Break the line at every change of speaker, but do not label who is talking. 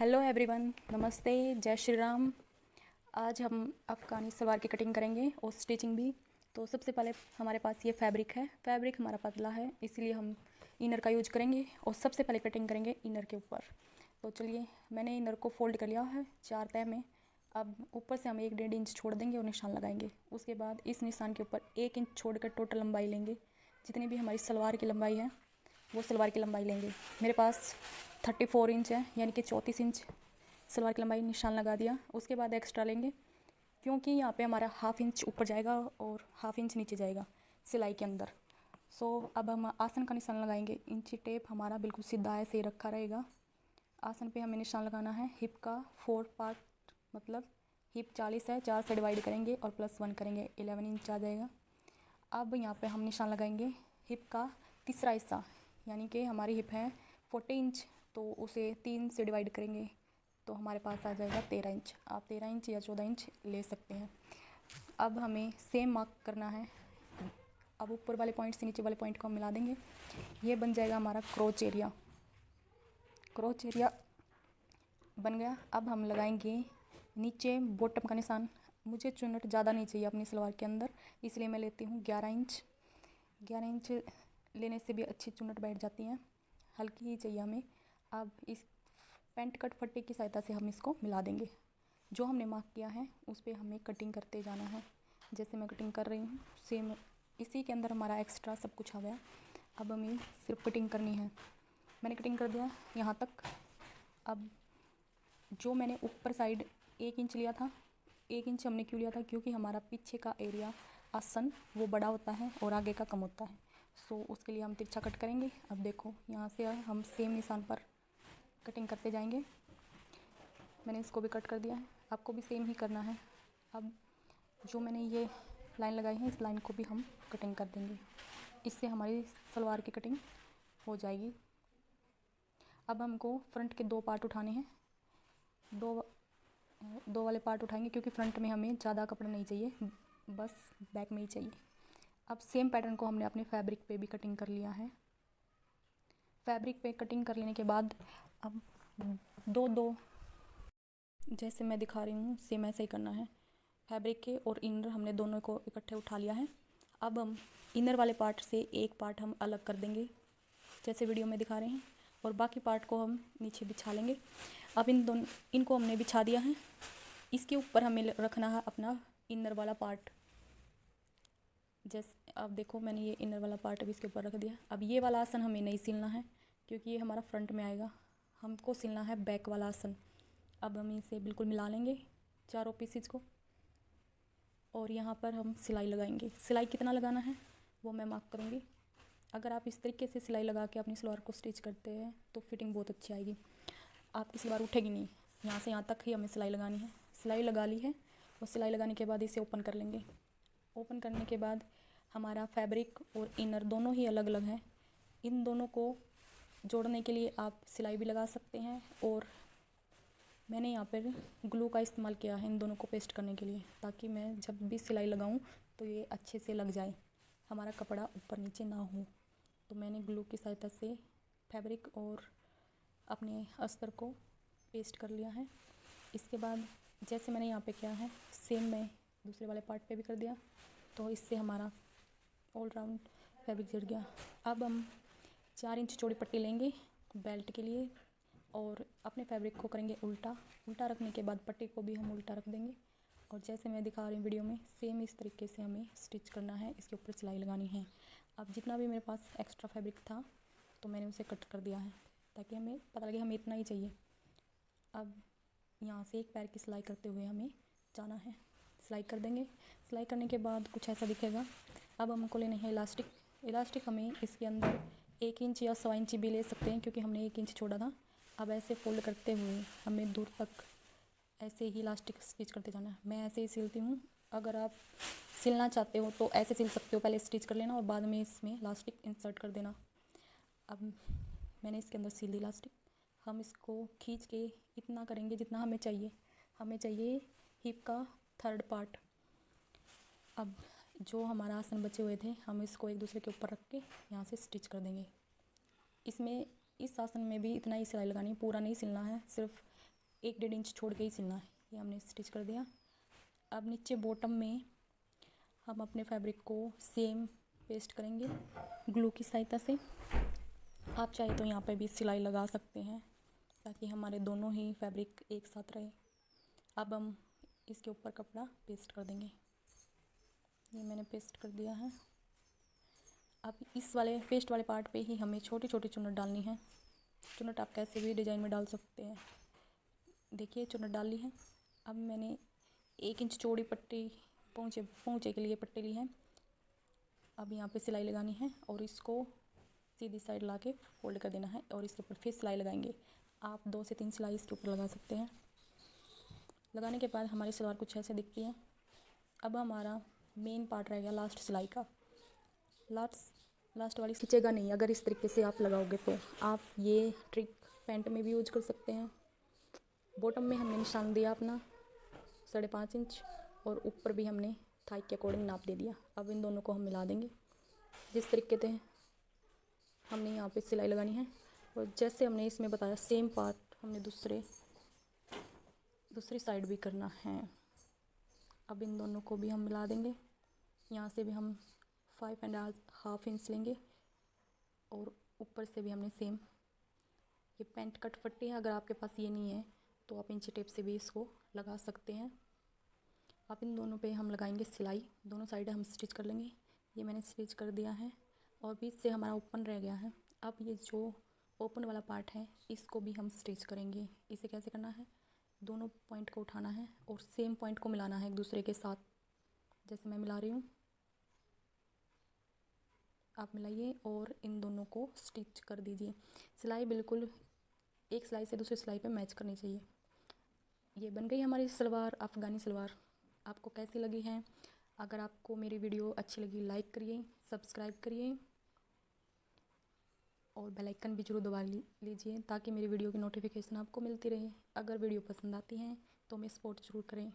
Hello everyone, नमस्ते, जय श्री राम। आज हम अफ़गानी सलवार की कटिंग करेंगे और स्टिचिंग भी। तो सबसे पहले हमारे पास ये फैब्रिक है। फैब्रिक हमारा पतला है, इसलिए हम इनर का यूज करेंगे और सबसे पहले कटिंग करेंगे इनर के ऊपर। तो चलिए, मैंने इनर को फोल्ड कर लिया है 4 तह में। अब ऊपर से हम 1-1.5 इंच छोड़ देंगे और निशान लगाएंगे। उसके बाद इस निशान के ऊपर 1 इंच छोड़कर टोटल लंबाई लेंगे। जितनी भी हमारी सलवार की लंबाई है वो सलवार की लंबाई लेंगे। मेरे पास 34 इंच है, यानी कि 34 इंच सलवार की लंबाई निशान लगा दिया। उसके बाद एक्स्ट्रा लेंगे, क्योंकि यहाँ पे हमारा हाफ इंच ऊपर जाएगा और हाफ इंच नीचे जाएगा सिलाई के अंदर। अब हम आसन का निशान लगाएंगे। इंची टेप हमारा बिल्कुल सीधा ऐसे रखा रहेगा। आसन पे हमें निशान लगाना है हिप का 4 पार्ट, मतलब हिप 40 है, 4 से डिवाइड करेंगे और +1 करेंगे, 11 इंच आ जाएगा। अब यहाँ पे हम निशान लगाएंगे हिप का तीसरा हिस्सा, यानी कि हमारी हिप है 40 इंच, तो उसे 3 से डिवाइड करेंगे तो हमारे पास आ जाएगा 13 इंच। आप 13 इंच या 14 इंच ले सकते हैं। अब हमें सेम मार्क करना है। अब ऊपर वाले पॉइंट से नीचे वाले पॉइंट को हम मिला देंगे। ये बन जाएगा हमारा क्रोच एरिया। क्रोच एरिया बन गया। अब हम लगाएंगे नीचे बॉटम का निशान। मुझे चुन्नट ज़्यादा नहीं चाहिए अपनी सलवार के अंदर, इसलिए मैं लेती हूँ 11 इंच। 11 इंच लेने से भी अच्छी चुन्नट बैठ जाती हैं, हल्की ही चाहिए हमें। अब इस पेंट कट फट्टे की सहायता से हम इसको मिला देंगे। जो हमने मार्क किया है उस पर हमें कटिंग करते जाना है। जैसे मैं कटिंग कर रही हूँ सेम इसी के अंदर हमारा एक्स्ट्रा सब कुछ आ गया। अब हमें सिर्फ कटिंग करनी है। मैंने कटिंग कर दिया यहाँ तक। अब जो मैंने ऊपर साइड 1 इंच लिया था, 1 इंच हमने क्यों लिया था, क्योंकि हमारा पीछे का एरिया आसन वो बड़ा होता है और आगे का कम होता है। उसके लिए हम तिरछा कट करेंगे। अब देखो, यहाँ से हम सेम निशान पर कटिंग करते जाएंगे। मैंने इसको भी कट कर दिया है, आपको भी सेम ही करना है। अब जो मैंने ये लाइन लगाई है, इस लाइन को भी हम कटिंग कर देंगे। इससे हमारी सलवार की कटिंग हो जाएगी। अब हमको फ्रंट के 2 पार्ट उठाने हैं। दो वाले पार्ट उठाएंगे, क्योंकि फ्रंट में हमें ज़्यादा कपड़ा नहीं चाहिए, बस बैक में ही चाहिए। अब सेम पैटर्न को हमने अपने फैब्रिक पे भी कटिंग कर लिया है। फैब्रिक पे कटिंग कर लेने के बाद अब दो जैसे मैं दिखा रही हूँ सेम ऐसे ही करना है। फैब्रिक के और इनर हमने दोनों को इकट्ठे उठा लिया है। अब हम इनर वाले पार्ट से एक पार्ट हम अलग कर देंगे, जैसे वीडियो में दिखा रहे हैं, और बाकी पार्ट को हम नीचे बिछा लेंगे। अब इनको हमने बिछा दिया है। इसके ऊपर हमें रखना है अपना इनर वाला पार्ट। जैसे अब देखो, मैंने ये इनर वाला पार्ट अभी इसके ऊपर रख दिया। अब ये वाला आसन हमें नहीं सिलना है, क्योंकि ये हमारा फ्रंट में आएगा। हमको सिलना है बैक वाला आसन। अब हम इसे बिल्कुल मिला लेंगे चारों पीसेज को, और यहाँ पर हम सिलाई लगाएंगे। सिलाई कितना लगाना है वो मैं मार्क करूँगी। अगर आप इस तरीके से सिलाई लगा के अपनी सलवार को स्टिच करते हैं तो फिटिंग बहुत अच्छी आएगी, आपकी सलवार उठेगी नहीं। यहाँ से यहाँ तक ही हमें सिलाई लगानी है। सिलाई लगा ली है, और सिलाई लगाने के बाद इसे ओपन कर लेंगे। ओपन करने के बाद हमारा फैब्रिक और इनर दोनों ही अलग अलग हैं। इन दोनों को जोड़ने के लिए आप सिलाई भी लगा सकते हैं, और मैंने यहाँ पर ग्लू का इस्तेमाल किया है इन दोनों को पेस्ट करने के लिए, ताकि मैं जब भी सिलाई लगाऊँ तो ये अच्छे से लग जाए, हमारा कपड़ा ऊपर नीचे ना हो। तो मैंने ग्लू की सहायता से फैब्रिक और अपने अस्तर को पेस्ट कर लिया है। इसके बाद जैसे मैंने यहाँ पे किया है सेम मैं दूसरे वाले पार्ट पे भी कर दिया, तो इससे हमारा ऑल राउंड फैब्रिक जुड़ गया। अब हम 4 इंच चौड़ी पट्टी लेंगे बेल्ट के लिए, और अपने फैब्रिक को करेंगे उल्टा। उल्टा रखने के बाद पट्टी को भी हम उल्टा रख देंगे, और जैसे मैं दिखा रही हूँ वीडियो में सेम इस तरीके से हमें स्टिच करना है। इसके ऊपर सिलाई लगानी है। अब जितना भी मेरे पास एक्स्ट्रा फैब्रिक था तो मैंने उसे कट कर दिया है, ताकि हमें पता लगे हमें इतना ही चाहिए। अब यहाँ से एक पैर की सिलाई करते हुए हमें जाना है। सिलाई कर देंगे। सिलाई करने के बाद कुछ ऐसा दिखेगा। अब हमको लेने हैं इलास्टिक। इलास्टिक हमें इसके अंदर 1 इंच या 1.25 इंच भी ले सकते हैं, क्योंकि हमने 1 इंच छोड़ा था। अब ऐसे फोल्ड करते हुए हमें दूर तक ऐसे ही इलास्टिक स्टिच करते जाना है। मैं ऐसे ही सिलती हूँ। अगर आप सिलना चाहते हो तो ऐसे सिल सकते हो, पहले स्टिच कर लेना और बाद में इसमें इलास्टिक इंसर्ट कर देना। अब मैंने इसके अंदर सिल दी इलास्टिक। हम इसको खींच के इतना करेंगे जितना हमें चाहिए। हमें चाहिए हिप का 3rd पार्ट। अब जो हमारा आसन बचे हुए थे हम इसको एक दूसरे के ऊपर रख के यहाँ से स्टिच कर देंगे। इस आसन में भी इतना ही सिलाई लगानी, पूरा नहीं सिलना है, सिर्फ 1-1.5 इंच छोड़ के ही सिलना है। ये हमने स्टिच कर दिया। अब नीचे बॉटम में हम अपने फैब्रिक को सेम पेस्ट करेंगे ग्लू की सहायता से। आप चाहे तो यहाँ पे भी सिलाई लगा सकते हैं ताकि हमारे दोनों ही फैब्रिक एक साथ रहे। अब हम इसके ऊपर कपड़ा पेस्ट कर देंगे। ये मैंने पेस्ट कर दिया है। अब इस वाले पेस्ट वाले पार्ट पे ही हमें छोटी छोटी चुन्नट डालनी है। चुन्नट आप कैसे भी डिज़ाइन में डाल सकते हैं। देखिए चुन्नट डाल ली है। अब मैंने 1 इंच चौड़ी पट्टी पोंचे के लिए पट्टी ली है। अब यहाँ पे सिलाई लगानी है और इसको सीधी साइड ला के फोल्ड कर देना है और इसके ऊपर फिर सिलाई लगाएंगे। आप 2 से 3 सिलाई इसके ऊपर लगा सकते हैं। लगाने के बाद हमारी सलवार कुछ ऐसे दिखती है। अब हमारा मेन पार्ट रह गया लास्ट सिलाई का। लास्ट वाली खींचेगा नहीं। अगर इस तरीके से आप लगाओगे तो आप ये ट्रिक पैंट में भी यूज कर सकते हैं। बॉटम में हमने निशान दिया अपना 5.5 इंच और ऊपर भी हमने थाई के अकॉर्डिंग नाप दे दिया। अब इन दोनों को हम मिला देंगे। जिस तरीके से हमने यहाँ पे सिलाई लगानी है और जैसे हमने इसमें बताया सेम पार्ट हमने दूसरी साइड भी करना है। अब इन दोनों को भी हम मिला देंगे। यहाँ से भी हम 5.5 इंच लेंगे और ऊपर से भी हमने सेम। ये पैंट कट पट्टी है। अगर आपके पास ये नहीं है तो आप इंची टेप से भी इसको लगा सकते हैं। अब इन दोनों पे हम लगाएंगे सिलाई। दोनों साइड हम स्टिच कर लेंगे। ये मैंने स्टिच कर दिया है और बीच से हमारा ओपन रह गया है। अब ये जो ओपन वाला पार्ट है इसको भी हम स्टिच करेंगे। इसे कैसे करना है, दोनों पॉइंट को उठाना है और सेम पॉइंट को मिलाना है एक दूसरे के साथ। जैसे मैं मिला रही हूँ, आप मिलाइए और इन दोनों को स्टिच कर दीजिए। सिलाई बिल्कुल एक सिलाई से दूसरी सिलाई पे मैच करनी चाहिए। ये बन गई हमारी सलवार, अफ़गानी सलवार। आपको कैसी लगी है? अगर आपको मेरी वीडियो अच्छी लगी लाइक करिए, सब्सक्राइब करिए और बेल आइकन भी जरूर दबा लीजिए ताकि मेरी वीडियो की नोटिफिकेशन आपको मिलती रहे। अगर वीडियो पसंद आती है तो हमें सपोर्ट जरूर करें।